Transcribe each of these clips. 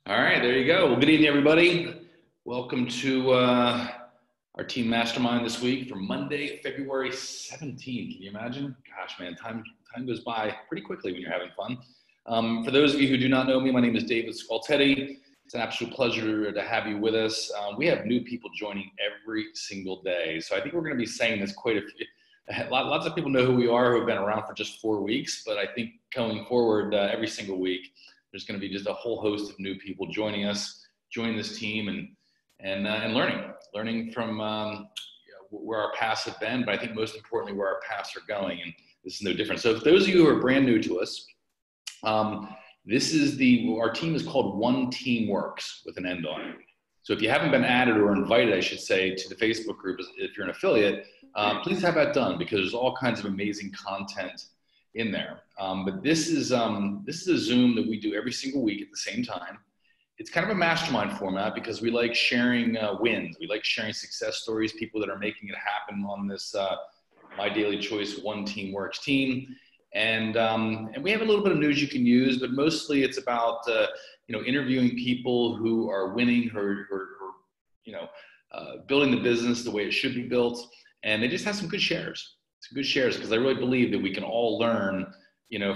All right, there you go. Well, good evening, everybody. Welcome to our team mastermind this week for Monday, February 17th. Can you imagine? Gosh, man, time goes by pretty quickly when you're having fun. For those of you who do not know me, my name is David Squaltetti. It's an absolute pleasure to have you with us. We have new people joining every single day. So I think we're going to be saying this quite a few. Lots of people know who we are who have been around for just 4 weeks, but I think going forward every single week, there's going to be just a whole host of new people joining us, joining this team, and learning from where our paths have been, but I think most importantly where our paths are going, and this is no different. So, for those of you who are brand new to us, our team is called One Team Works with an end on it. So if you haven't been added or invited, I should say, to the Facebook group, if you're an affiliate, please have that done because there's all kinds of amazing content in there. But this is a Zoom that we do every single week at the same time. It's kind of a mastermind format because we like sharing wins. We like sharing success stories, people that are making it happen on this My Daily Choice One Team Works team. And we have a little bit of news you can use, but mostly it's about interviewing people who are winning, who are building the business the way it should be built, and they just have some good shares. Some good shares because I really believe that we can all learn,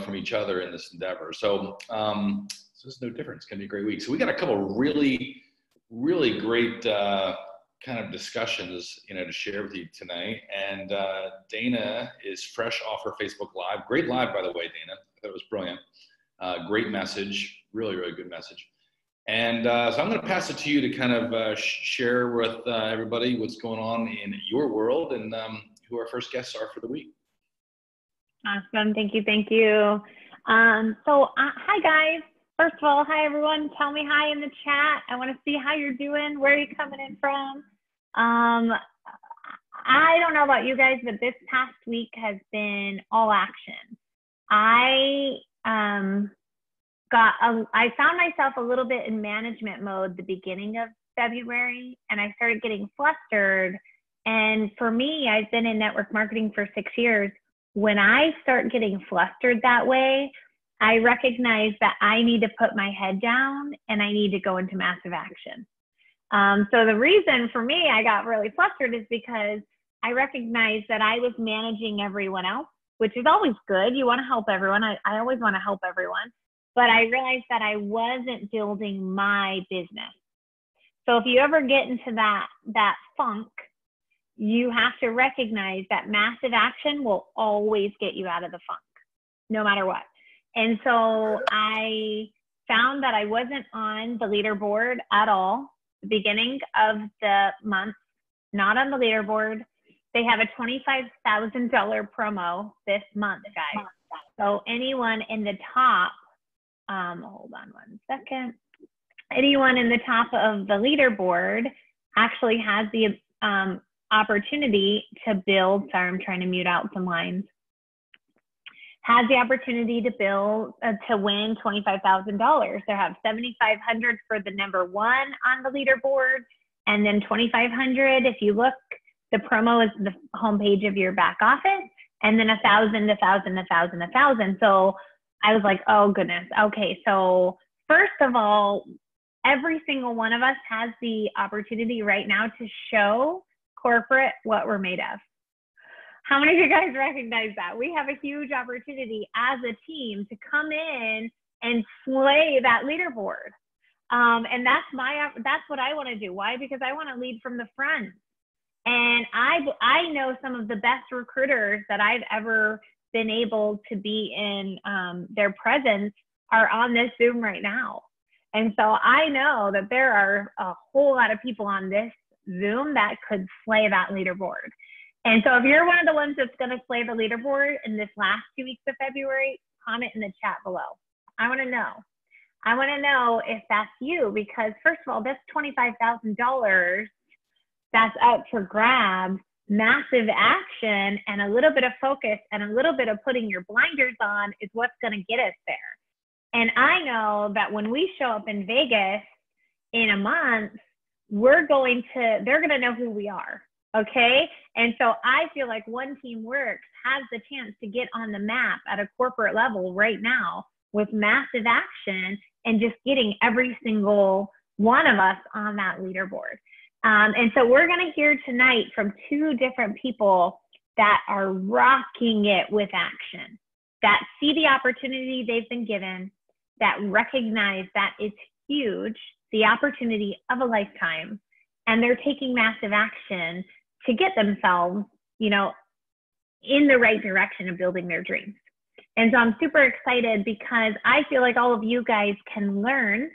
from each other in this endeavor. So it's no different. It's going to be a great week. So we got a couple of really, really great kind of discussions, to share with you tonight. And Dana is fresh off her Facebook Live. Great live, by the way, Dana. I thought it was brilliant. Great message. Really, really good message. And so I'm going to pass it to you to kind of share with everybody what's going on in your world and who our first guests are for the week. Awesome. Thank you. Thank you. Hi, guys. First of all, hi, everyone. Tell me hi in the chat. I want to see how you're doing. Where are you coming in from? I don't know about you guys, but this past week has been all action. I found myself a little bit in management mode the beginning of February, and I started getting flustered. And for me, I've been in network marketing for 6 years. When I start getting flustered that way, I recognize that I need to put my head down and I need to go into massive action. So the reason for me I got really flustered is because I recognized that I was managing everyone else, which is always good. You want to help everyone. I always want to help everyone. But I realized that I wasn't building my business. So if you ever get into that funk, you have to recognize that massive action will always get you out of the funk, no matter what. And so I found that I wasn't on the leaderboard at all. The beginning of the month, not on the leaderboard. They have a $25,000 promo this month, guys. So anyone in the top, hold on one second. Anyone in the top of the leaderboard actually has the opportunity to build, sorry, I'm trying to mute out some lines, has the opportunity to build, to win $25,000. They have $7,500 for the number one on the leaderboard, and then $2,500, if you look, the promo is the homepage of your back office, and then 1,000, 1,000, 1,000, 1,000. So I was like, oh goodness. Okay, so first of all, every single one of us has the opportunity right now to show corporate what we're made of. How many of you guys recognize that? We have a huge opportunity as a team to come in and slay that leaderboard. And that's what I want to do. Why? Because I want to lead from the front. And I know some of the best recruiters that I've ever been able to be in their presence are on this Zoom right now. And so I know that there are a whole lot of people on this Zoom that could slay that leaderboard. And so if you're one of the ones that's going to slay the leaderboard in this last 2 weeks of February, comment in the chat below. I want to know. I want to know if that's you, because first of all, this $25,000 that's up for grabs, massive action and a little bit of focus and a little bit of putting your blinders on is what's going to get us there. And I know that when we show up in Vegas in a month, they're going to know who we are. Okay. And so I feel like One Team Works has the chance to get on the map at a corporate level right now with massive action and just getting every single one of us on that leaderboard. And so we're going to hear tonight from two different people that are rocking it with action, that see the opportunity they've been given, that recognize that it's huge, the opportunity of a lifetime, and they're taking massive action to get themselves, you know, in the right direction of building their dreams. And so I'm super excited because I feel like all of you guys can learn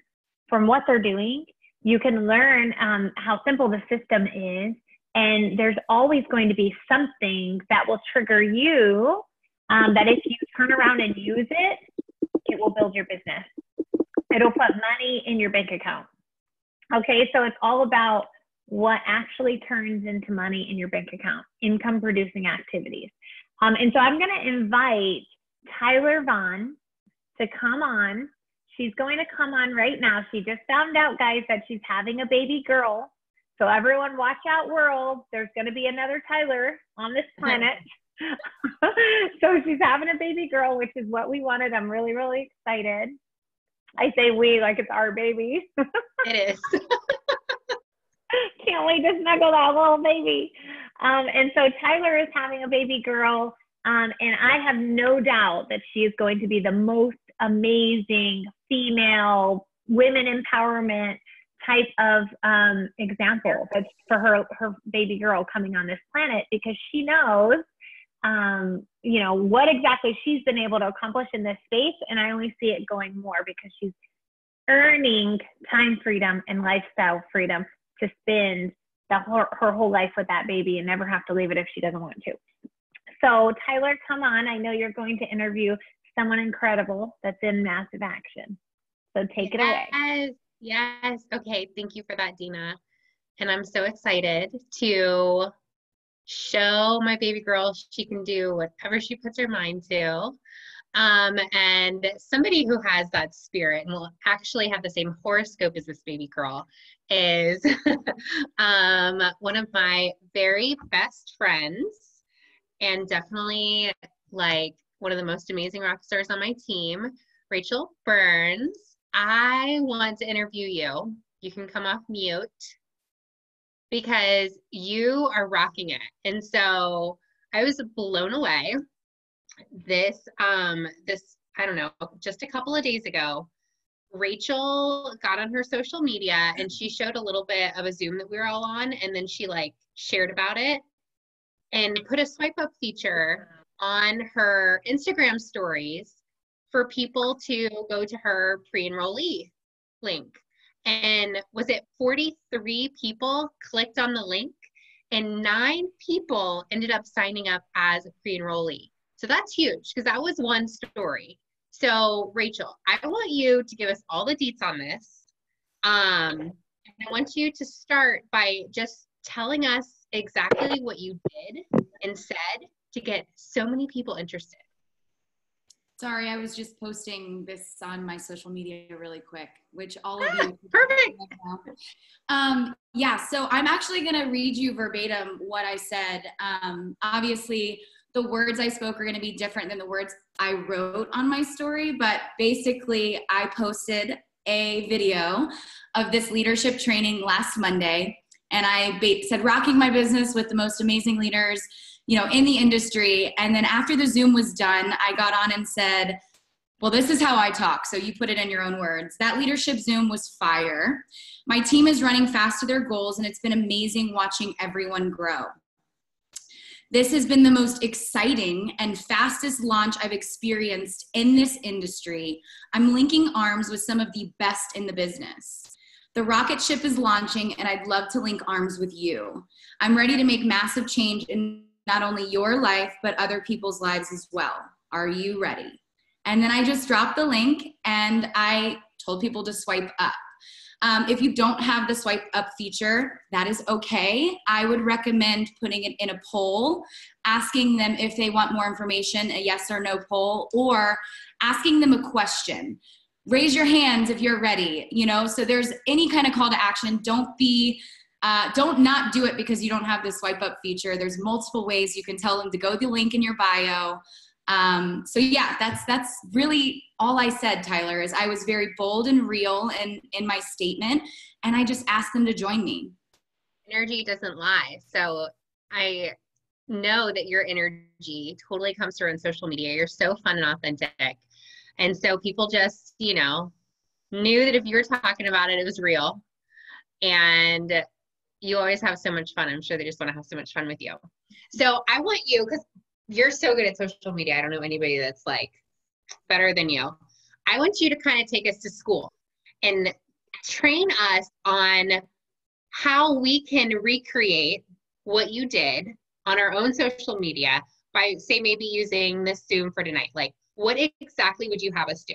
from what they're doing. You can learn how simple the system is, and there's always going to be something that will trigger you that if you turn around and use it, it will build your business. It'll put money in your bank account. Okay, so it's all about what actually turns into money in your bank account, income producing activities. And so I'm gonna invite Tyler Vaughn to come on. She's going to come on right now. She just found out, guys, that she's having a baby girl. So everyone watch out, world. There's going to be another Tyler on this planet. So she's having a baby girl, which is what we wanted. I'm really, really excited. I say we like it's our baby. It is. Can't wait to snuggle that little baby. And so Tyler is having a baby girl. And I have no doubt that she is going to be the most amazing female women empowerment type of example for her baby girl coming on this planet, because she knows, you know, what exactly she's been able to accomplish in this space. And I only see it going more because she's earning time freedom and lifestyle freedom to spend her whole life with that baby and never have to leave it if she doesn't want to. So Tyler, come on. I know you're going to interview someone incredible that's in massive action. So take it away. Yes. Okay. Thank you for that, Dina. And I'm so excited to show my baby girl she can do whatever she puts her mind to. And somebody who has that spirit and will actually have the same horoscope as this baby girl is one of my very best friends, and definitely like one of the most amazing rock stars on my team, Rachel Burns. I want to interview you. You can come off mute because you are rocking it. And so I was blown away. This, I don't know, just a couple of days ago, Rachel got on her social media and she showed a little bit of a Zoom that we were all on. And then she like shared about it and put a swipe up feature on her Instagram stories for people to go to her pre-enrollee link. And was it 43 people clicked on the link and 9 people ended up signing up as a pre-enrollee. So that's huge because that was one story. So Rachel, I want you to give us all the deets on this. And I want you to start by just telling us exactly what you did and said to get so many people interested. Sorry, I was just posting this on my social media really quick, which all of you. Perfect. Yeah, so I'm actually going to read you verbatim what I said. Obviously, the words I spoke are going to be different than the words I wrote on my story, but basically I posted a video of this leadership training last Monday, and I said, rocking my business with the most amazing leaders, you know, in the industry. And then after the Zoom was done, I got on and said, well, this is how I talk. So you put it in your own words. That leadership Zoom was fire. My team is running fast to their goals, and it's been amazing watching everyone grow. This has been the most exciting and fastest launch I've experienced in this industry. I'm linking arms with some of the best in the business. The rocket ship is launching, and I'd love to link arms with you. I'm ready to make massive change in not only your life, but other people's lives as well. Are you ready? And then I just dropped the link and I told people to swipe up. If you don't have the swipe up feature, that is okay. I would recommend putting it in a poll, asking them if they want more information, a yes or no poll, or asking them a question. Raise your hands if you're ready, you know, so there's any kind of call to action. Don't not do it because you don't have the swipe up feature. There's multiple ways you can tell them to go to the link in your bio. So yeah, that's really all I said, Tyler, is I was very bold and real in my statement, and I just asked them to join me. Energy doesn't lie. So I know that your energy totally comes through on social media. You're so fun and authentic. And so people just, you know, knew that if you were talking about it, it was real. And you always have so much fun. I'm sure they just want to have so much fun with you. So I want you, because you're so good at social media. I don't know anybody that's like better than you. I want you to kind of take us to school and train us on how we can recreate what you did on our own social media by, say, maybe using this Zoom for tonight. Like, what exactly would you have us do?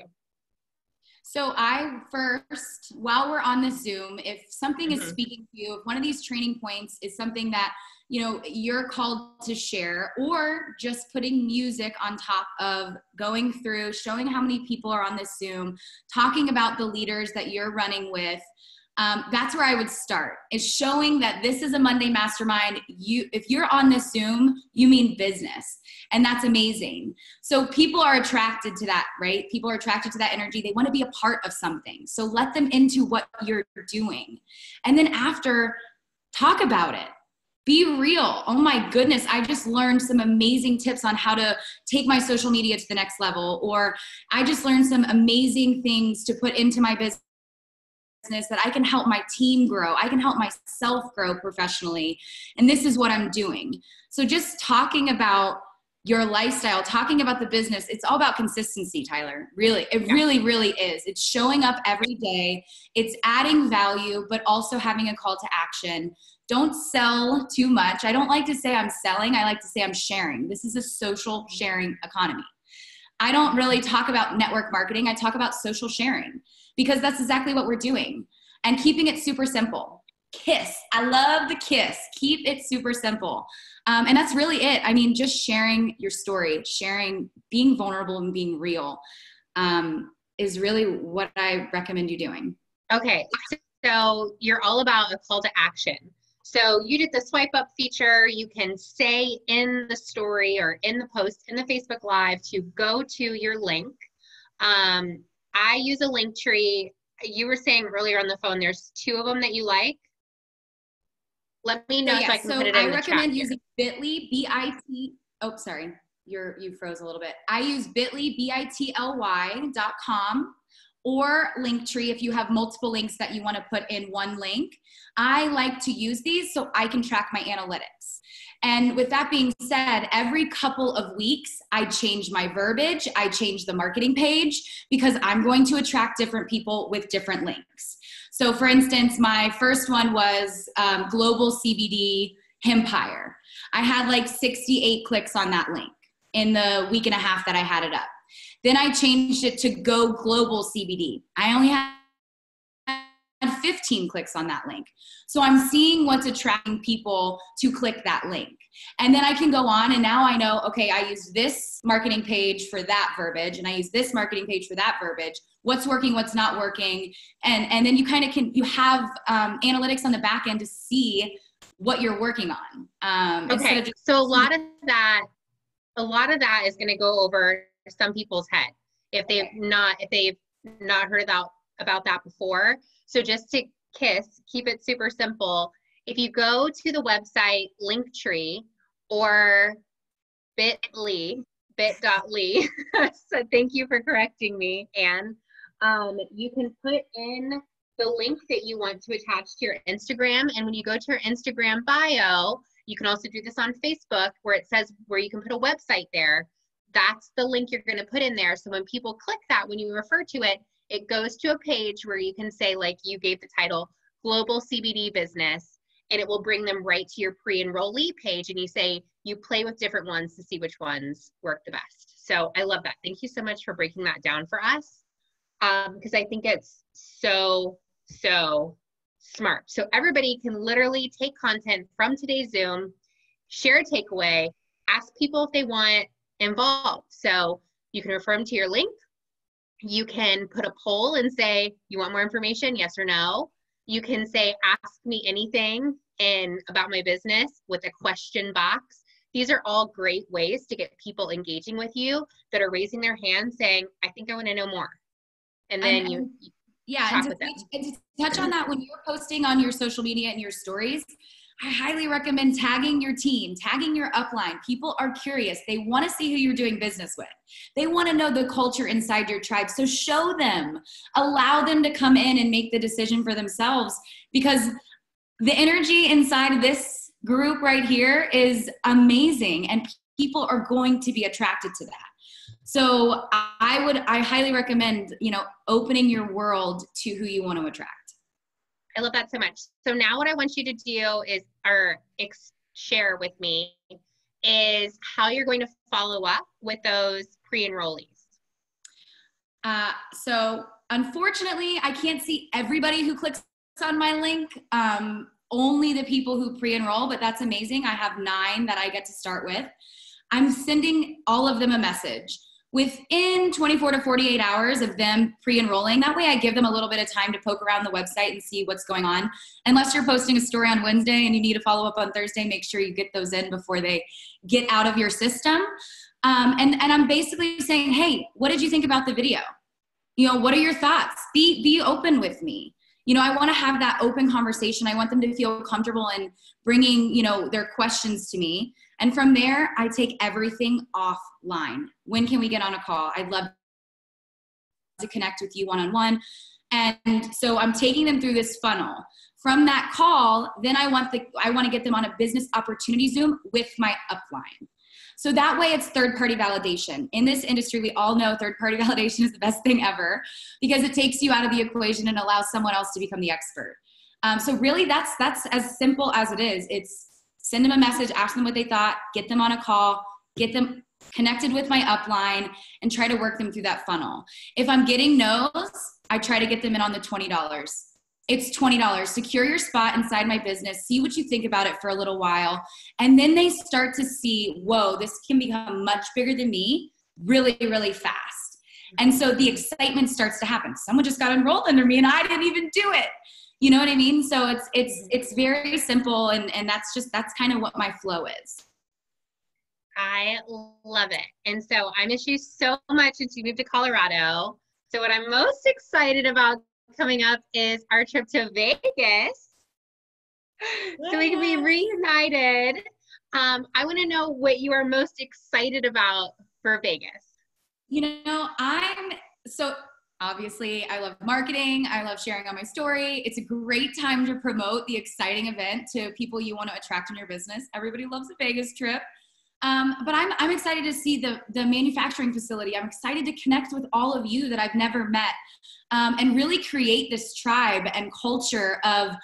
So I first, while we're on the Zoom, if something is speaking to you, if one of these training points is something that, you know, you're called to share, or just putting music on top of going through, showing how many people are on this Zoom, talking about the leaders that you're running with, that's where I would start, is showing that this is a Monday mastermind. If you're on this Zoom, you mean business. And that's amazing. So people are attracted to that, right? People are attracted to that energy. They want to be a part of something. So let them into what you're doing. And then after, talk about it. Be real. Oh my goodness, I just learned some amazing tips on how to take my social media to the next level. Or I just learned some amazing things to put into my business that I can help my team grow. I can help myself grow professionally. And this is what I'm doing. So just talking about your lifestyle, talking about the business, it's all about consistency, Tyler. Really, it really, really is. It's showing up every day. It's adding value, but also having a call to action. Don't sell too much. I don't like to say I'm selling. I like to say I'm sharing. This is a social sharing economy. I don't really talk about network marketing. I talk about social sharing, because that's exactly what we're doing. And keeping it super simple. KISS. I love the KISS. Keep it super simple. And that's really it. I mean, just sharing your story, sharing, being vulnerable and being real is really what I recommend you doing. Okay. So you're all about a call to action. So you did the swipe up feature. You can say in the story or in the post in the Facebook Live to go to your link. I use a link tree. You were saying earlier on the phone, there's 2 of them that you like. Let me know so I can put it in the chat. I recommend using Bitly, B-I-T, oh, sorry, you froze a little bit. I use Bitly, BITLY.com, or Linktree if you have multiple links that you want to put in one link. I like to use these so I can track my analytics. And with that being said, every couple of weeks, I change my verbiage, I change the marketing page, because I'm going to attract different people with different links. So for instance, my first one was Global CBD Empire. I had like 68 clicks on that link in the week and a half that I had it up. Then I changed it to Go Global CBD. I only had 15 clicks on that link. So I'm seeing what's attracting people to click that link. And then I can go on, and now I know, okay, I use this marketing page for that verbiage, and I use this marketing page for that verbiage. What's working, what's not working. And then you kind of you have analytics on the back end to see what you're working on. Okay, so a lot of that is going to go over some people's head if they've not heard about that before. So just to keep it super simple. If you go to the website Linktree or bit.ly, so thank you for correcting me, Anne. You can put in the link that you want to attach to your Instagram. And when you go to your Instagram bio, you can also do this on Facebook where it says where you can put a website there. That's the link you're going to put in there. So when people click that, when you refer to it, it goes to a page where you can say, like you gave the title, Global CBD Business, and it will bring them right to your pre-enrollee page. And you say, you play with different ones to see which ones work the best. So I love that. Thank you so much for breaking that down for us. Because I think it's so smart. So everybody can literally take content from today's Zoom, share a takeaway, ask people if they want involved. So you can refer them to your link. You can put a poll and say, you want more information? Yes or no. You can say, ask me anything about my business with a question box. these are all great ways to get people engaging with you that are raising their hand saying, I think I want to know more. And then you talk with them. And to touch on that, when you're posting on your social media and your stories, I highly recommend tagging your team, tagging your upline. People are curious. They want to see who you're doing business with. They want to know the culture inside your tribe. So show them, allow them to come in and make the decision for themselves, because the energy inside this group right here is amazing, and people are going to be attracted to that. So I highly recommend, opening your world to who you want to attract. I love that so much. So now what I want you to do is, share with me, is how you're going to follow up with those pre-enrollees. So unfortunately, I can't see everybody who clicks on my link. Only the people who pre-enroll, but that's amazing. I have 9 that I get to start with. I'm sending all of them a message within 24 to 48 hours of them pre-enrolling. That way I give them a little bit of time to poke around the website and see what's going on. Unless you're posting a story on Wednesday and you need to follow up on Thursday, make sure you get those in before they get out of your system. And I'm basically saying, hey, what did you think about the video? What are your thoughts? Be open with me. I want to have that open conversation. I want them to feel comfortable in bringing, their questions to me. And from there, I take everything offline. When can we get on a call? I'd love to connect with you one-on-one. And so I'm taking them through this funnel. From that call, then I want to get them on a business opportunity Zoom with my upline. So that way it's third-party validation. In this industry, we all know third-party validation is the best thing ever, because it takes you out of the equation and allows someone else to become the expert. So really that's as simple as it is. It's send them a message, ask them what they thought, get them on a call, get them connected with my upline, and try to work them through that funnel. If I'm getting no's, I try to get them in on the $20. It's $20. Secure your spot inside my business. See what you think about it for a little while. And then they start to see, whoa, this can become much bigger than me really, really fast. And so the excitement starts to happen. Someone just got enrolled under me and I didn't even do it. You know what I mean? So it's very simple, and that's kind of what my flow is. I love it. And so I miss you so much since you moved to Colorado. So what I'm most excited about coming up is our trip to Vegas. So we can be reunited. I want to know what you are most excited about for Vegas. Obviously, I love marketing. I love sharing on my story. It's a great time to promote the exciting event to people you want to attract in your business. Everybody loves a Vegas trip. But I'm excited to see the manufacturing facility. I'm excited to connect with all of you that I've never met, and really create this tribe and culture of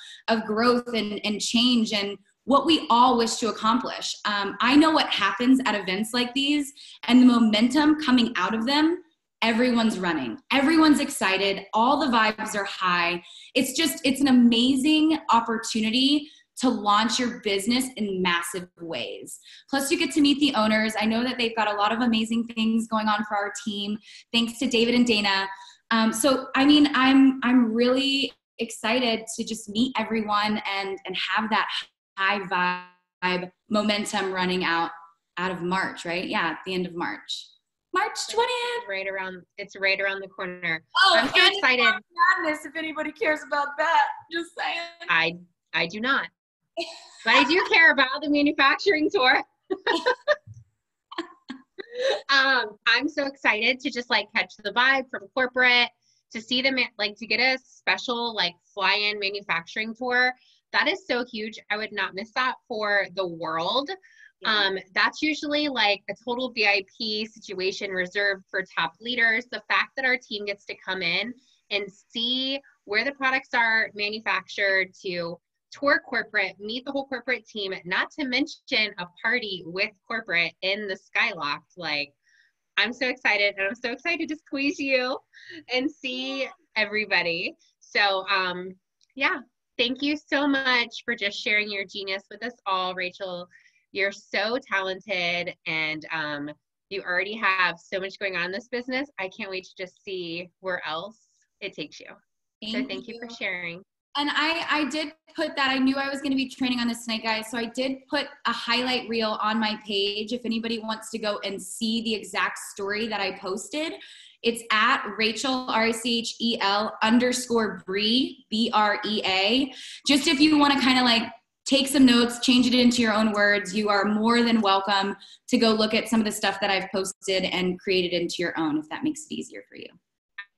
growth and change and what we all wish to accomplish. I know what happens at events like these, and the momentum coming out of them. Everyone's running. Everyone's excited. All the vibes are high. It's an amazing opportunity to launch your business in massive ways. Plus you get to meet the owners. I know that they've got a lot of amazing things going on for our team. Thanks to David and Dana. I'm really excited to just meet everyone and have that high vibe momentum running out of March, right? Yeah, at the end of March. March 20th. It's right around the corner. Oh, I'm so excited. Madness, if anybody cares about that. Just saying. I do not. But I do care about the manufacturing tour. I'm so excited to just catch the vibe from corporate, to see them to get a special fly-in manufacturing tour. That is so huge. I would not miss that for the world. Yeah. That's usually a total VIP situation reserved for top leaders. The fact that our team gets to come in and see where the products are manufactured, to tour corporate, meet the whole corporate team, not to mention a party with corporate in the Skyloft. I'm so excited, and I'm so excited to squeeze you and see everybody. So, thank you so much for just sharing your genius with us all, Rachel. You're so talented, and you already have so much going on in this business. I can't wait to just see where else it takes you. Thank you for sharing. And I did put that. I knew I was going to be training on this tonight, guys. So I did put a highlight reel on my page. If anybody wants to go and see the exact story that I posted, it's at Rachel, RACHEL _Brea, BREA. Just if you want to kind of like take some notes, change it into your own words, you are more than welcome to go look at some of the stuff that I've posted and create it into your own, if that makes it easier for you.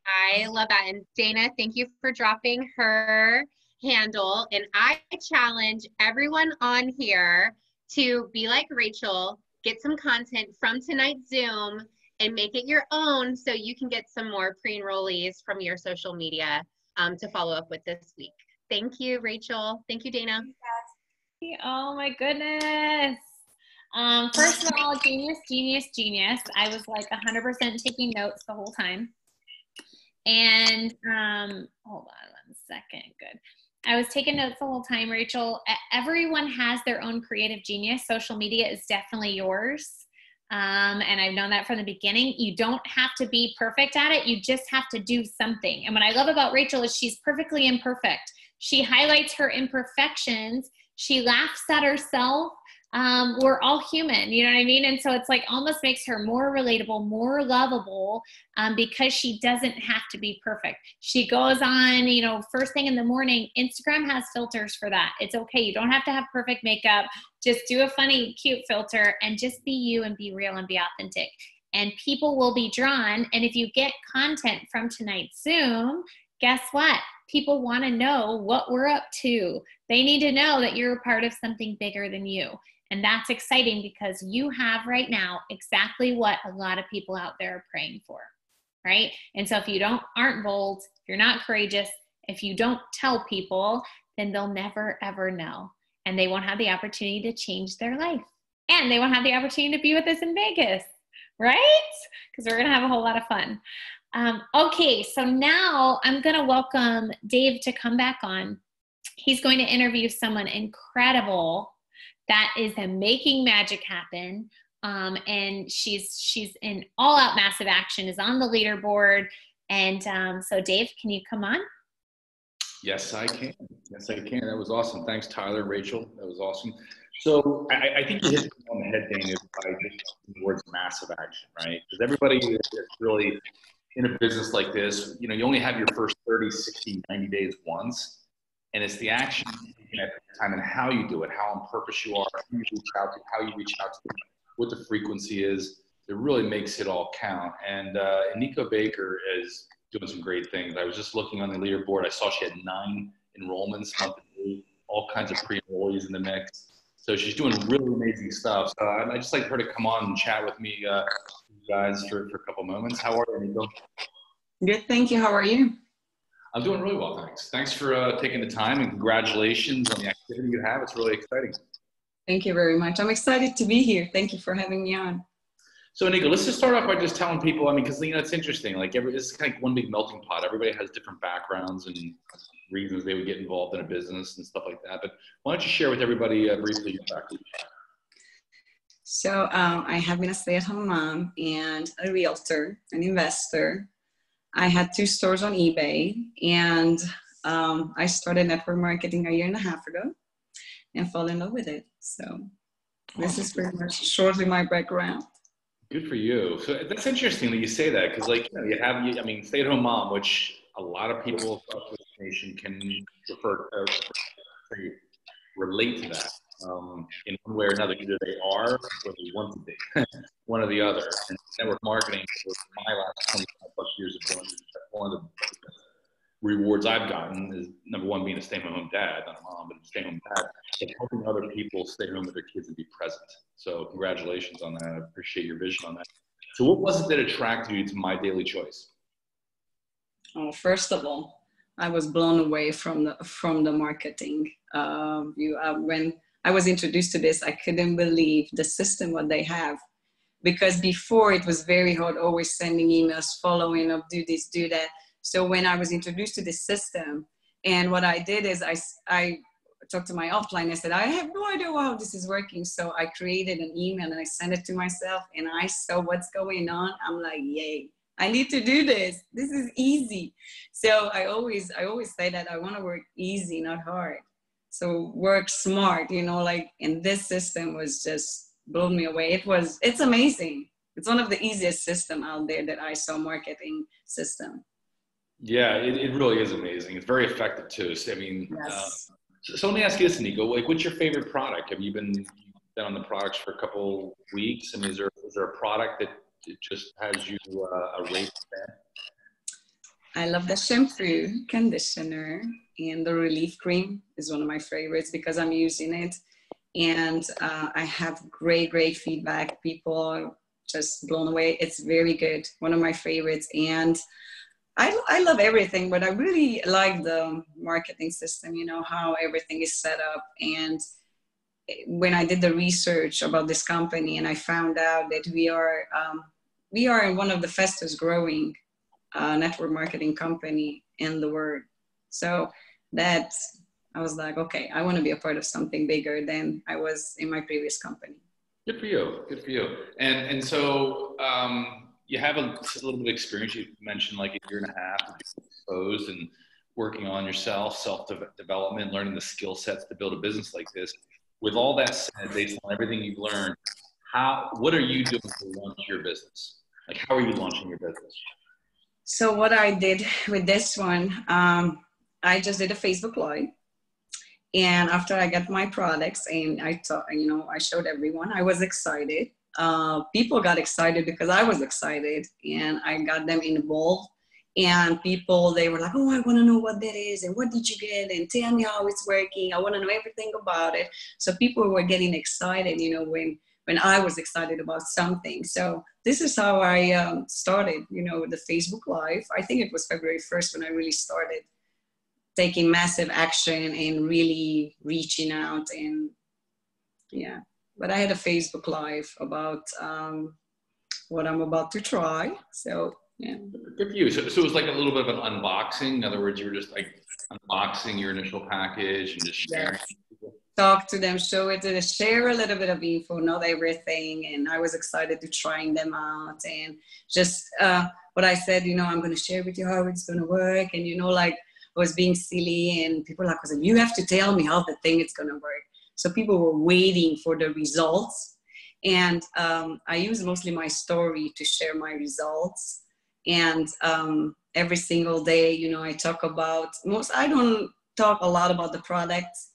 I love that. And Dana, thank you for dropping her handle. And I challenge everyone on here to be like Rachel, get some content from tonight's Zoom and make it your own so you can get some more pre-enrollees from your social media to follow up with this week. Thank you, Rachel. Thank you, Dana. Oh my goodness. First of all, genius, genius, genius. I was like 100% taking notes the whole time. And hold on one second. Good. I was taking notes the whole time, Rachel. Everyone has their own creative genius. Social media is definitely yours. And I've known that from the beginning. You don't have to be perfect at it. You just have to do something. And what I love about Rachel is she's perfectly imperfect. She highlights her imperfections. She laughs at herself. We're all human, you know what I mean? And so it's like almost makes her more relatable, more lovable, because she doesn't have to be perfect. She goes on, you know, first thing in the morning. Instagram has filters for that. It's okay. You don't have to have perfect makeup. Just do a funny, cute filter and just be you and be real and be authentic. And people will be drawn. And if you get content from tonight's Zoom, guess what? People want to know what we're up to. They need to know that you're a part of something bigger than you. And that's exciting because you have right now exactly what a lot of people out there are praying for, right? And so if you aren't bold, if you're not courageous, if you don't tell people, then they'll never, ever know. And they won't have the opportunity to change their life. And they won't have the opportunity to be with us in Vegas, right? Because we're going to have a whole lot of fun. Okay, so now I'm going to welcome Dave to come back on. He's going to interview someone incredible that is making magic happen. And she's in all out massive action, is on the leaderboard. And so Dave, can you come on? Yes, I can. Yes, I can. That was awesome. Thanks, Tyler, Rachel. That was awesome. So I think you hit it on the head, Dana, by the words massive action, right? Because everybody that's really in a business like this, you know, you only have your first 30, 60, 90 days once. And it's the action at the time and how you do it, how on purpose you are, who you reach out to, how you reach out to, what the frequency is. It really makes it all count. And Eniko Baker is doing some great things. I was just looking on the leaderboard. I saw she had 9 enrollments, all kinds of pre-enrollees in the mix. So she's doing really amazing stuff. So I'd just like her to come on and chat with me, guys, for a couple moments. How are you, Eniko? Good, thank you. How are you? I'm doing really well, thanks. Thanks for taking the time, and congratulations on the activity you have. It's really exciting. Thank you very much. I'm excited to be here. Thank you for having me on. So, Eniko, let's just start off by just telling people, I mean, because, you know, it's interesting. Like, this is kind of one big melting pot. Everybody has different backgrounds and reasons they would get involved in a business and stuff like that. But why don't you share with everybody briefly your background? So I have been a stay-at-home mom and a realtor, an investor. I had 2 stores on eBay, and I started network marketing a year and a half ago and fell in love with it. So this is pretty much shortly my background. Good for you. So that's interesting that you say that, because, like, you know, I mean, stay-at-home mom, which a lot of people across this nation can relate to that in one way or another. Either they are or they want to be, one or the other. And network marketing for my last 25 plus years of doing it, one of the rewards I've gotten is, number one, being a stay-at-home dad, not a mom, but a stay-at-home dad, and helping other people stay home with their kids and be present. So congratulations on that. I appreciate your vision on that. So what was it that attracted you to My Daily Choice? Oh, first of all, I was blown away from the marketing. When I was introduced to this, I couldn't believe the system, what they have. Because before it was very hard, always sending emails, following up, do this, do that. So when I was introduced to this system, and what I did is I talked to my upline. I said, I have no idea how this is working. So I created an email and I sent it to myself, and I saw what's going on. I'm like, yay, I need to do this. This is easy. So I always say that I want to work easy, not hard. So work smart, you know, like, and this system was just blown me away. It's amazing. It's one of the easiest system out there that I saw, marketing system. Yeah, it really is amazing. It's very effective too. So, I mean, Yes. so let me ask you this, Eniko. Like, what's your favorite product? Have you been on the products for a couple weeks? And is there a product that it just has you a rate fan? I love the shampoo, conditioner, and the relief cream is one of my favorites because I'm using it. And I have great feedback. People are just blown away. It's very good. One of my favorites. And I love everything, but I really like the marketing system, you know, how everything is set up. And when I did the research about this company, and I found out that we are one of the fastest growing network marketing company in the world. So that I was like, okay, I want to be a part of something bigger than I was in my previous company. Good for you. Good for you. And so you have a little bit of experience. You mentioned like 1.5 years of being exposed and working on yourself, self-development, learning the skill sets to build a business like this. With all that said, based on everything you've learned, what are you doing to launch your business? Like, how are you launching your business? So what I did with this one, I just did a Facebook Live. And after I got my products and I showed everyone, I was excited. People got excited because I was excited, and I got them involved. And people, they were like, oh, I want to know what that is. And what did you get? And tell me how it's working. I want to know everything about it. So people were getting excited, you know, when I was excited about something. So this is how I started, you know, the Facebook Live. I think it was February 1st when I really started taking massive action and really reaching out. And yeah, but I had a Facebook Live about what I'm about to try. So yeah. Good for you. So it was like a little bit of an unboxing. In other words, you were just like unboxing your initial package and just sharing. Yes. Talk to them, show it to them, share a little bit of info, not everything. And I was excited to trying them out. And just what I said, you know, I'm going to share with you how it's going to work. And, you know, like I was being silly, and people were like, you have to tell me how the thing is going to work. So people were waiting for the results. And I use mostly my story to share my results. And every single day, you know, I talk about I don't talk a lot about the products.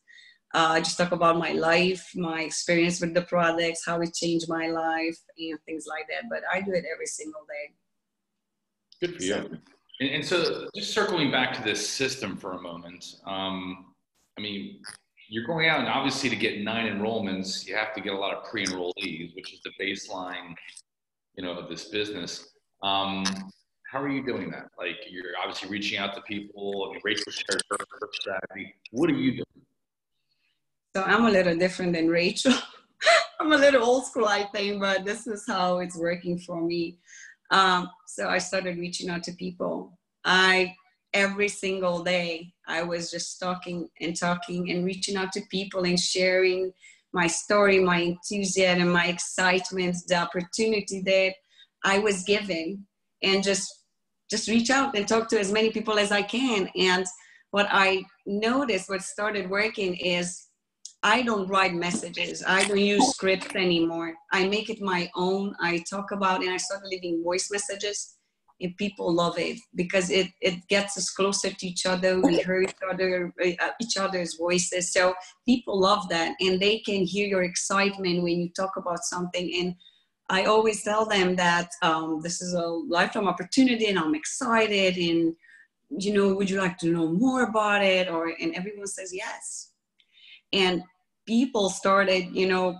I just talk about my life, my experience with the products, how it changed my life, and things like that. But I do it every single day. Good for you. And so just circling back to this system for a moment, I mean, you're going out, and obviously to get 9 enrollments, you have to get a lot of pre-enrollees, which is the baseline, you know, of this business. How are you doing that? Like, you're obviously reaching out to people. I mean, Rachel shared her strategy. What are you doing? So I'm a little different than Rachel. I'm a little old school, I think, but this is how it's working for me. So I started reaching out to people. Every single day, I was just talking and reaching out to people and sharing my story, my enthusiasm, my excitement, the opportunity that I was given, and just reach out and talk to as many people as I can. And what I noticed, what started working is I don't write messages. I don't use scripts anymore. I make it my own. I talk about, and I started leaving voice messages, and people love it because it gets us closer to each other. We hear each other's voices. So people love that, and they can hear your excitement when you talk about something. And I always tell them that this is a lifetime opportunity, and I'm excited. And, you know, would you like to know more about it? And everyone says yes. And people started, you know,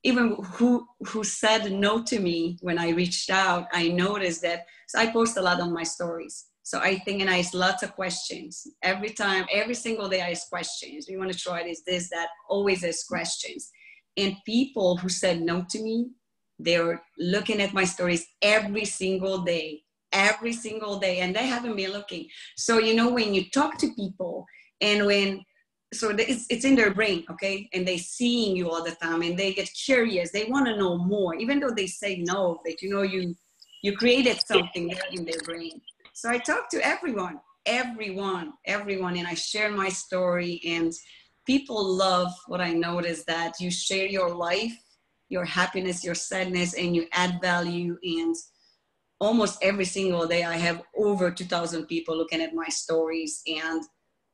even who said no to me when I reached out, I noticed that. So I post a lot on my stories. So I think, and I ask lots of questions. Every single day I ask questions. You want to try this, that, always ask questions. And people who said no to me, they're looking at my stories every single day, and they haven't been looking. So, you know, when you talk to people, and it's in their brain, okay? And they seeing you all the time, and they get curious. They want to know more, even though they say no, that, you know, You created something there in their brain. So I talk to everyone, and I share my story, and people love what I noticed, that you share your life, your happiness, your sadness, and you add value. And almost every single day I have over 2,000 people looking at my stories, and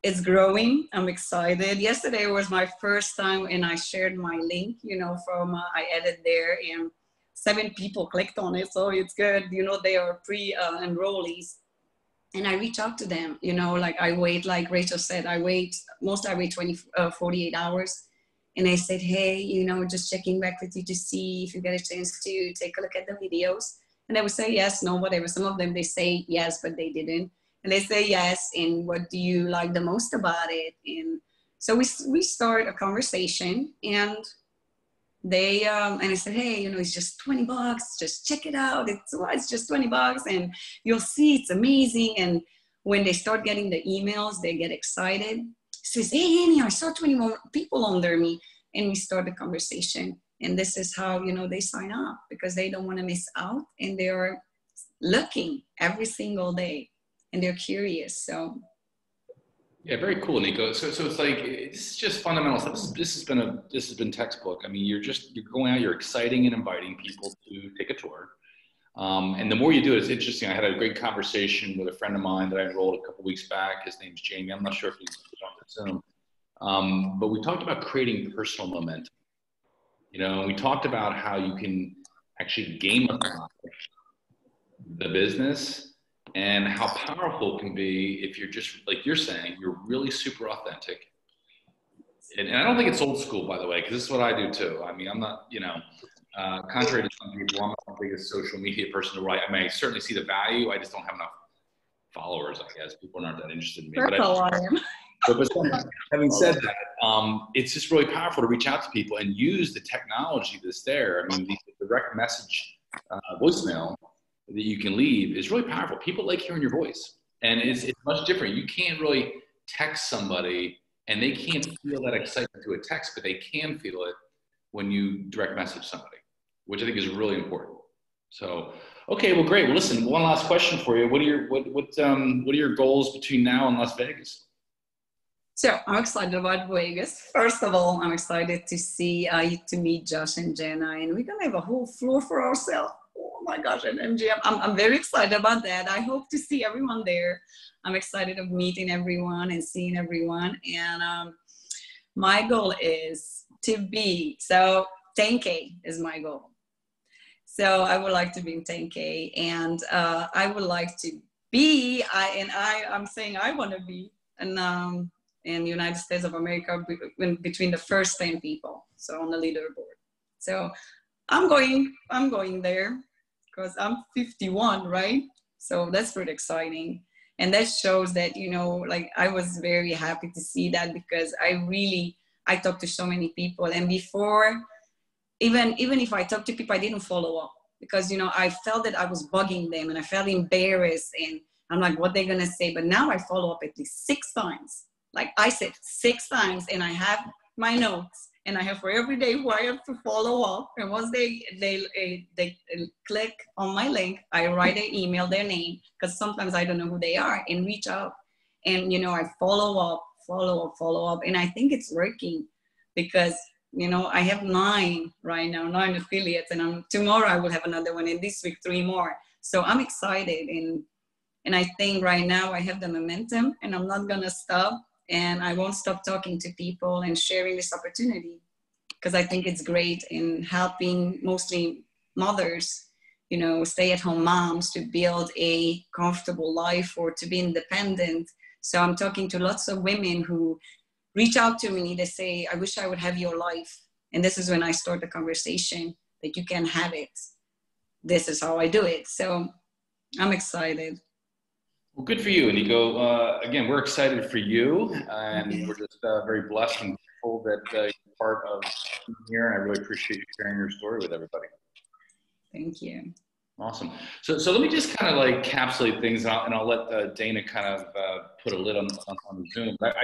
it's growing. I'm excited. Yesterday was my first time, and I shared my link, from I added there, and 7 people clicked on it. So it's good. They are pre-enrollees. And I reach out to them, like I wait, like Rachel said, I wait 48 hours. And I said, hey, just checking back with you to see if you get a chance to take a look at the videos. And they would say yes, no, whatever. Some of them, they say yes, but they didn't. And they say yes, and what do you like the most about it? And so we start a conversation, and they and I said, hey, it's just $20, just check it out. It's just $20, and you'll see it's amazing. And when they start getting the emails, they get excited. Says, hey, Annie, I saw 20 more people under me, and we start the conversation. And this is how they sign up, because they don't want to miss out, and they are looking every single day, and they're curious. So yeah, very cool, Eniko. So it's like, this is just fundamental stuff. This has been textbook. I mean, you're going out, you're exciting and inviting people to take a tour. And the more you do it, it's interesting. I had a great conversation with a friend of mine that I enrolled a couple weeks back. His name's Jamie. I'm not sure if he's on the Zoom. But we talked about creating personal momentum. And we talked about how you can actually gamify the business, and how powerful it can be if you're just, like you're saying, you're really super authentic. And I don't think it's old school, by the way, because this is what I do too. I mean, I'm not, contrary to some people, I'm not the biggest social media person to write. I mean, I certainly see the value. I just don't have enough followers, I guess. People aren't that interested in me. But having said that, it's just really powerful to reach out to people and use the technology that's there. I mean, the direct message voicemail that you can leave is really powerful. People like hearing your voice, and it's much different. You can't really text somebody, and they can't feel that excitement to a text, but they can feel it when you direct message somebody, which I think is really important. So, okay, well, great. Well, listen, one last question for you. What are your goals between now and Las Vegas? So I'm excited about Vegas. First of all, I'm excited to meet Josh and Jenna, and we're gonna have a whole floor for ourselves. Oh my gosh, at MGM. I'm very excited about that. I hope to see everyone there. I'm excited of meeting everyone and seeing everyone. And my goal is to be, 10K is my goal. So I would like to be in 10K, and I would like to be, I'm saying I want to be in the United States of America between the first 10 people, so on the leaderboard. So I'm going there, because I'm 51, right? So that's pretty exciting. And that shows that, like, I was very happy to see that, because I talked to so many people. And before, even if I talked to people, I didn't follow up, because, I felt that I was bugging them, and I felt embarrassed, and I'm like, what they're going to say? But now I follow up at least 6 times. Like I said, 6 times, and I have my notes, and I have for every day who I have to follow up. And once they click on my link, I write an email, their name, because sometimes I don't know who they are, and reach out. And, I follow up. And I think it's working, because, I have 9 right now, 9 affiliates, and tomorrow I will have another one, and this week 3 more. So I'm excited. And I think right now I have the momentum, and I'm not going to stop. And I won't stop talking to people and sharing this opportunity, because I think it's great in helping mostly mothers, stay-at-home moms, to build a comfortable life or to be independent. So I'm talking to lots of women who reach out to me. They say, I wish I would have your life. And this is when I start the conversation, that you can have it. This is how I do it. So I'm excited. Well, good for you, Eniko. Again, we're excited for you, and we're just very blessed and grateful that you're part of here. And I really appreciate you sharing your story with everybody. Thank you. Awesome. So let me just kind of like encapsulate things, and I'll let Dana kind of put a lid on Zoom. But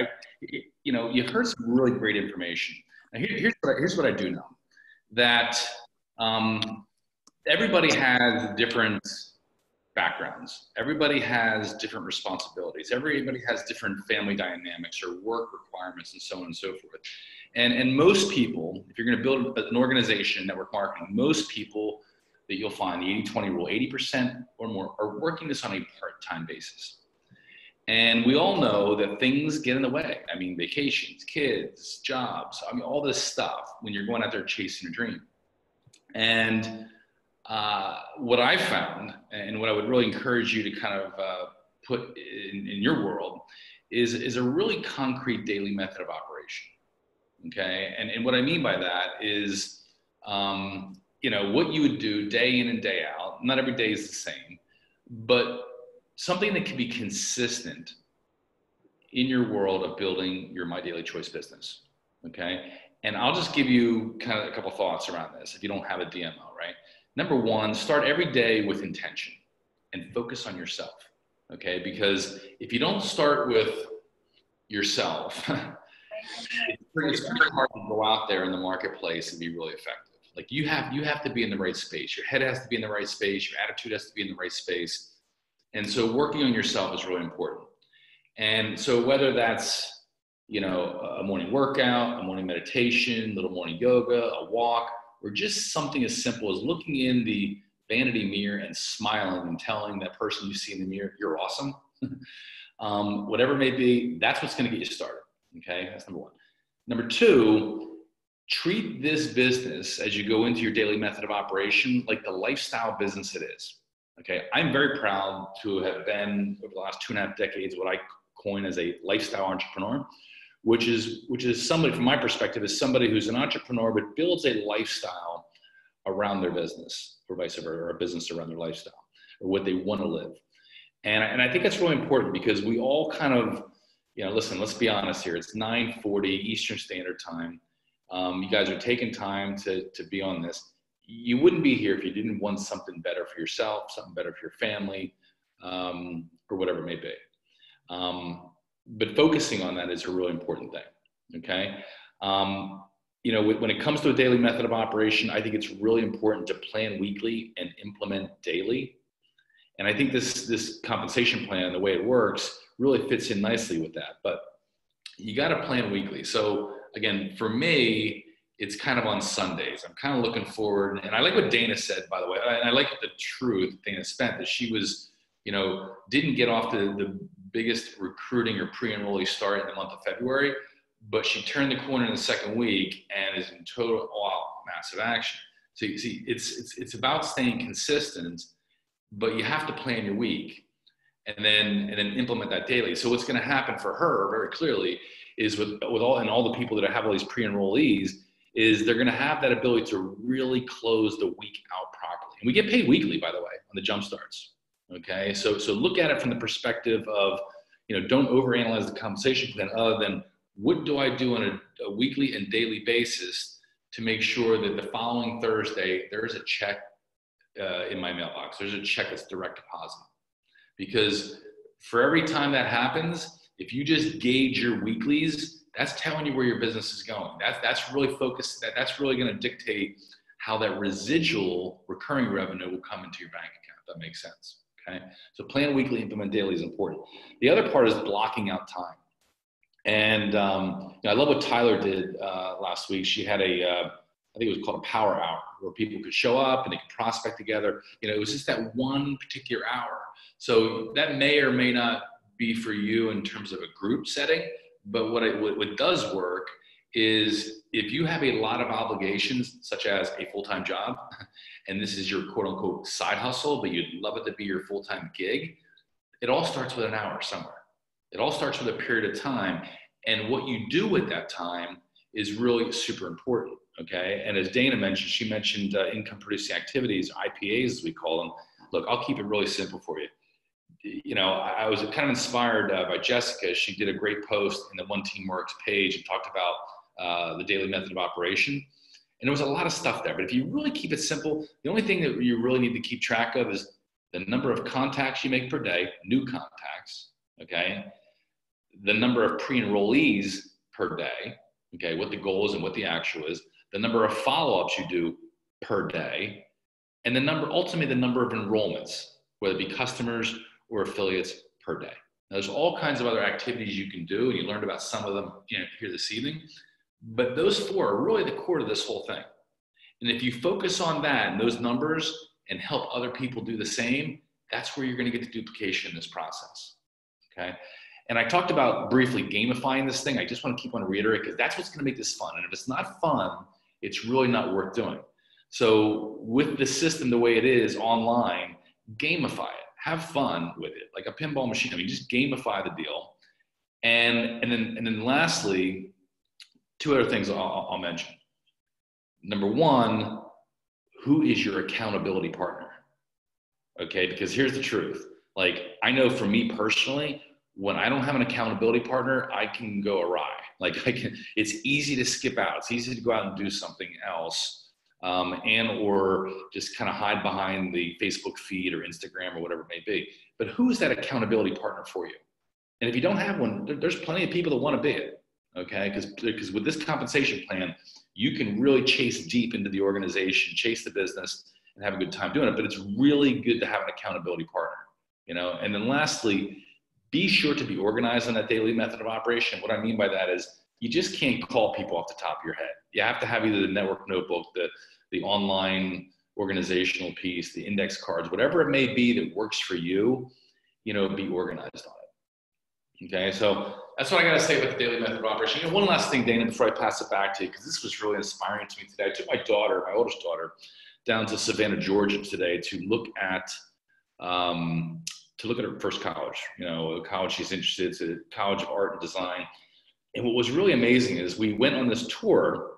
you heard some really great information. Now here's what I do know, that everybody has different backgrounds. Everybody has different responsibilities. Everybody has different family dynamics or work requirements and so on and so forth. And most people, if you're going to build an organization in network marketing, most people that you'll find, the 80-20 rule, 80% or more are working this on a part-time basis. And we all know that things get in the way. I mean, vacations, kids, jobs, I mean, all this stuff when you're going out there chasing a dream. And what I found, and what I would really encourage you to kind of put in your world, is a really concrete daily method of operation. Okay, and what I mean by that is, you know, what you would do day in and day out. Not every day is the same, but something that can be consistent in your world of building your My Daily Choice business. Okay, and I'll just give you kind of a couple thoughts around this if you don't have a DMO, right? Number one, start every day with intention and focus on yourself. Okay, because if you don't start with yourself, it's pretty hard to go out there in the marketplace and be really effective. Like you have to be in the right space. Your head has to be in the right space. Your attitude has to be in the right space. And so working on yourself is really important. And so whether that's, you know, a morning workout, a morning meditation, little morning yoga, a walk, or just something as simple as looking in the vanity mirror and smiling and telling that person you see in the mirror, you're awesome. Whatever it may be, that's what's going to get you started. Okay, that's number one. Number two, treat this business as you go into your daily method of operation like the lifestyle business it is. Okay, I'm very proud to have been, over the last 2.5 decades, what I coin as a lifestyle entrepreneur, which is somebody, from my perspective, is somebody who's an entrepreneur but builds a lifestyle around their business, or vice versa, or a business around their lifestyle, or what they want to live. And I think that's really important because we all kind of, you know, listen, let's be honest here. It's 9:40 Eastern Standard Time. You guys are taking time to be on this. You wouldn't be here if you didn't want something better for yourself, something better for your family, or whatever it may be. But focusing on that is a really important thing, okay? You know, when it comes to a daily method of operation, I think it's really important to plan weekly and implement daily. And I think this compensation plan, the way it works, really fits in nicely with that. But you got to plan weekly. So again, for me, it's kind of on Sundays. I'm kind of looking forward. And I like what Dana said, by the way. And I like the truth Dana spent, that she was, you know, didn't get off to the biggest recruiting or pre-enrollee start in the month of February, but she turned the corner in the second week and is in total massive action. So you see, it's about staying consistent, but you have to plan your week and then implement that daily. So what's going to happen for her very clearly is with all the people that have all these pre-enrollees, is they're going to have that ability to really close the week out properly. And we get paid weekly, by the way, on the jump starts. Okay, so look at it from the perspective of, you know, don't overanalyze the compensation plan, other than what do I do on a weekly and daily basis to make sure that the following Thursday there is a check in my mailbox. There's a check that's direct deposit. Because for every time that happens, if you just gauge your weeklies, that's telling you where your business is going. That's really focused. That's really going to dictate how that residual recurring revenue will come into your bank account. If that makes sense. Okay. So plan weekly, implement daily is important. The other part is blocking out time. And you know, I love what Tyler did last week. She had I think it was called a power hour, where people could show up and they could prospect together. You know, it was just that one particular hour. So that may or may not be for you in terms of a group setting. But what does work is if you have a lot of obligations, such as a full-time job, and this is your quote unquote side hustle, but you'd love it to be your full-time gig, it all starts with an hour somewhere. It all starts with a period of time. And what you do with that time is really super important, okay? And as Dana mentioned, she mentioned income producing activities, IPAs as we call them. Look, I'll keep it really simple for you. You know, I was kind of inspired by Jessica. She did a great post in the One Team Works page and talked about the daily method of operation. And there was a lot of stuff there. But if you really keep it simple, the only thing that you really need to keep track of is the number of contacts you make per day, new contacts, okay? The number of pre-enrollees per day, okay, what the goal is and what the actual is, the number of follow-ups you do per day, and ultimately the number of enrollments. whether it be customers or affiliates per day. Now, there's all kinds of other activities you can do, and you learned about some of them here this evening. But those 4 are really the core to this whole thing. And if you focus on that and those numbers and help other people do the same, that's where you're going to get the duplication in this process. Okay. And I talked about briefly gamifying this thing. I just want to keep on reiterating because that's what's going to make this fun. And if it's not fun, it's really not worth doing. So with the system the way it is online, gamify it. Have fun with it, like a pinball machine. I mean, just gamify the deal. And then lastly, 2 other things I'll mention. Number 1, who is your accountability partner? Okay, because here's the truth. Like, I know for me personally, when I don't have an accountability partner, I can go awry. Like, it's easy to skip out. It's easy to go out and do something else. Or just kind of hide behind the Facebook feed or Instagram or whatever it may be. But who's that accountability partner for you? And if you don't have one, there's plenty of people that want to be it, okay? Because with this compensation plan, you can really chase deep into the organization, chase the business, and have a good time doing it. But it's really good to have an accountability partner, And then lastly, be sure to be organized on that daily method of operation. What I mean by that is you just can't call people off the top of your head. You have to have either the network notebook, the online organizational piece, the index cards, whatever it may be that works for you, be organized on it. Okay, so that's what I got to say about the daily method of operation. One last thing, Dana, before I pass it back to you, because this was really inspiring to me today. I took my oldest daughter, down to Savannah, Georgia today to look at her first college. A college she's interested in. It's a College of Art and Design. And what was really amazing is we went on this tour,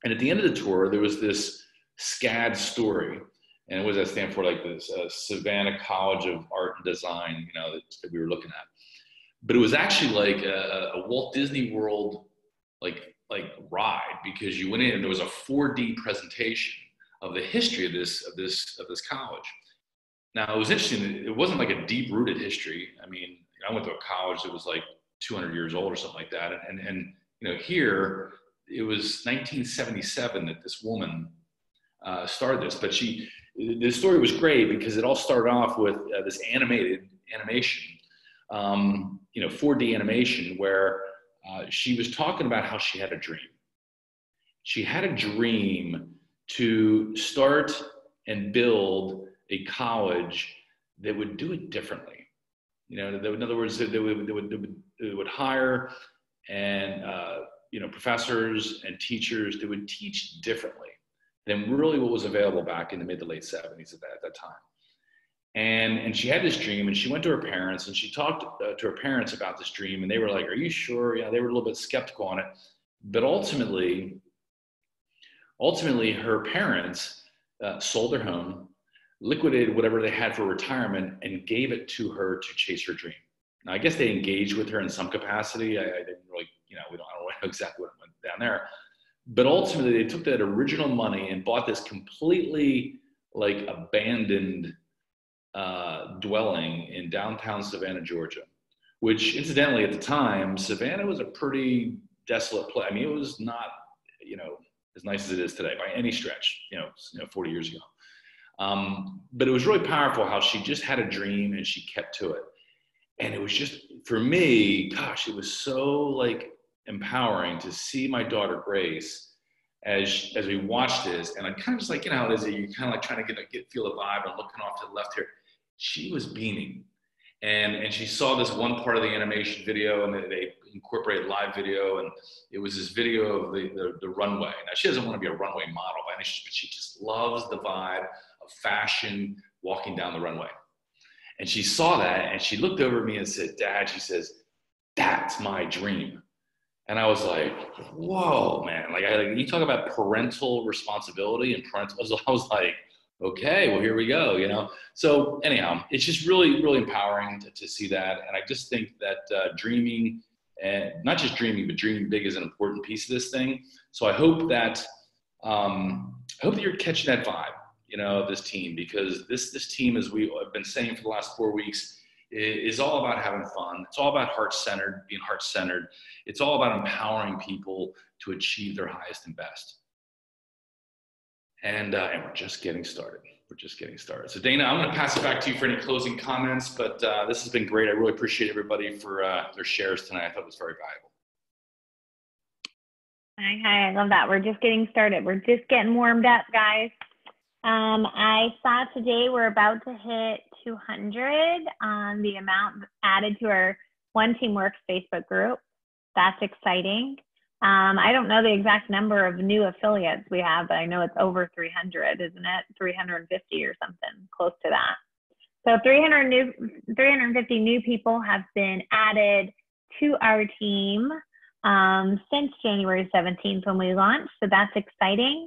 and at the end of the tour, there was this SCAD story. And what does that stand for? Like this Savannah College of Art and Design, that we were looking at. But it was actually like a Walt Disney World like ride, because you went in and there was a 4D presentation of the history of this college. Now, it was interesting. It wasn't like a deep-rooted history. I mean, I went to a college that was like 200 years old or something like that. And here it was 1977 that this woman started this. But the story was great because it all started off with this animation, 4D animation, where she was talking about how she had a dream. She had a dream to start and build a college that would do it differently. In other words, they would hire and professors and teachers that would teach differently than really what was available back in the mid to late 70s at that time. And she had this dream, and she went to her parents and she talked to her parents about this dream, and they were like, "Are you sure?" They were a little bit skeptical on it, but ultimately her parents sold their home, liquidated whatever they had for retirement, and gave it to her to chase her dream. Now, I guess they engaged with her in some capacity. I didn't really, I don't know exactly what went down there, but ultimately they took that original money and bought this completely like abandoned dwelling in downtown Savannah, Georgia, which incidentally at the time, Savannah was a pretty desolate place. I mean, it was not, as nice as it is today by any stretch, 40 years ago. But it was really powerful how she just had a dream and she kept to it. And it was just, for me, gosh, it was so like empowering to see my daughter Grace as we watched this. And I'm kind of just like, how it is, you kind of like trying to feel the vibe and looking off to the left here. She was beaming. And she saw this one part of the animation video, and they incorporated live video, and it was this video of the runway. Now, she doesn't want to be a runway model by any stretch, but she just loves the vibe of fashion walking down the runway. And she saw that, and she looked over at me and said, "Dad," she says, "that's my dream." And I was like, whoa, man. Like, you talk about parental responsibility and parental, I was like, okay, well, here we go, So anyhow, it's just really, really empowering to see that. And I just think that dreaming, and not just dreaming, but dreaming big is an important piece of this thing. So I hope that you're catching that vibe, of this team, because this team, as we have been saying for the last 4 weeks, is all about having fun. It's all about being heart-centered. It's all about empowering people to achieve their highest and best. And we're just getting started. we're just getting started. So Dana, I'm going to pass it back to you for any closing comments, but this has been great. I really appreciate everybody for their shares tonight. I thought it was very valuable. Hi, I love that. We're just getting started. We're just getting warmed up, guys. I saw today we're about to hit 200 on the amount added to our One Team Works Facebook group. That's exciting. I don't know the exact number of new affiliates we have, but I know it's over 300, isn't it? 350 or something, close to that. So 350 new people have been added to our team since January 17th when we launched. So that's exciting.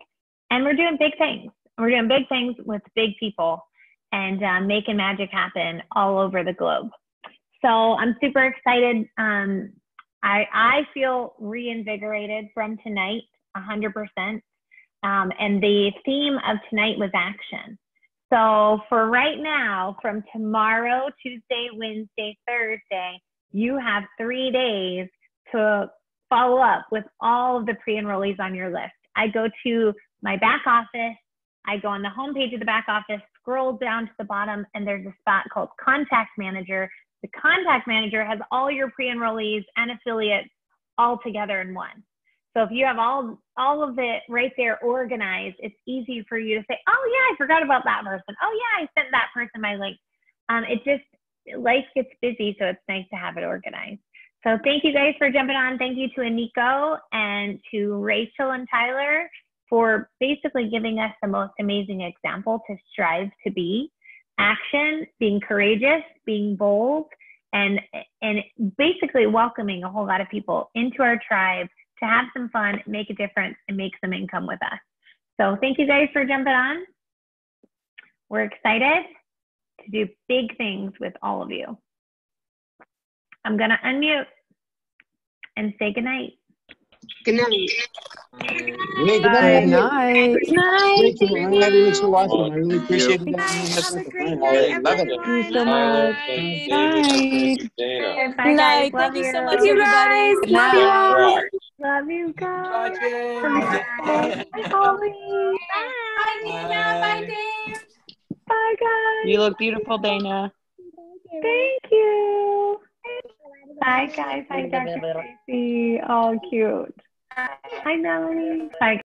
And we're doing big things. We're doing big things with big people and making magic happen all over the globe. So I'm super excited. I feel reinvigorated from tonight, 100%. And the theme of tonight was action. So for right now, from tomorrow, Tuesday, Wednesday, Thursday, you have 3 days to follow up with all of the pre-enrollees on your list. I go to my back office. I go on the homepage of the back office, scroll down to the bottom, and there's a spot called Contact Manager. The Contact Manager has all your pre-enrollees and affiliates all together in one. So if you have all of it right there organized, it's easy for you to say, oh yeah, I forgot about that person. Oh yeah, I sent that person my link. Life gets busy, so it's nice to have it organized. So thank you guys for jumping on. Thank you to Eniko and to Rachel and Tyler for basically giving us the most amazing example to strive to be. Action, being courageous, being bold, and basically welcoming a whole lot of people into our tribe to have some fun, make a difference, and make some income with us. So thank you guys for jumping on. We're excited to do big things with all of you. I'm gonna unmute and say goodnight. Good night. Hey, good night. Good night. Good night. Rachel, it was so awesome. I really appreciate it. Good night. Have a great I night, love it. everyone. Thank you so much. Bye. Night. Bye, Good guys. night. Love Thank you so you. much, Love you everybody. guys. Good night. Love you guys. Bye, Bye, Holly. Bye, Dana. Bye, Dave. Bye, guys. You look beautiful, Dana. Thank you. Bye, guys. Hi, Dr. Tracy. Oh, cute. Hi, Melanie. Bye.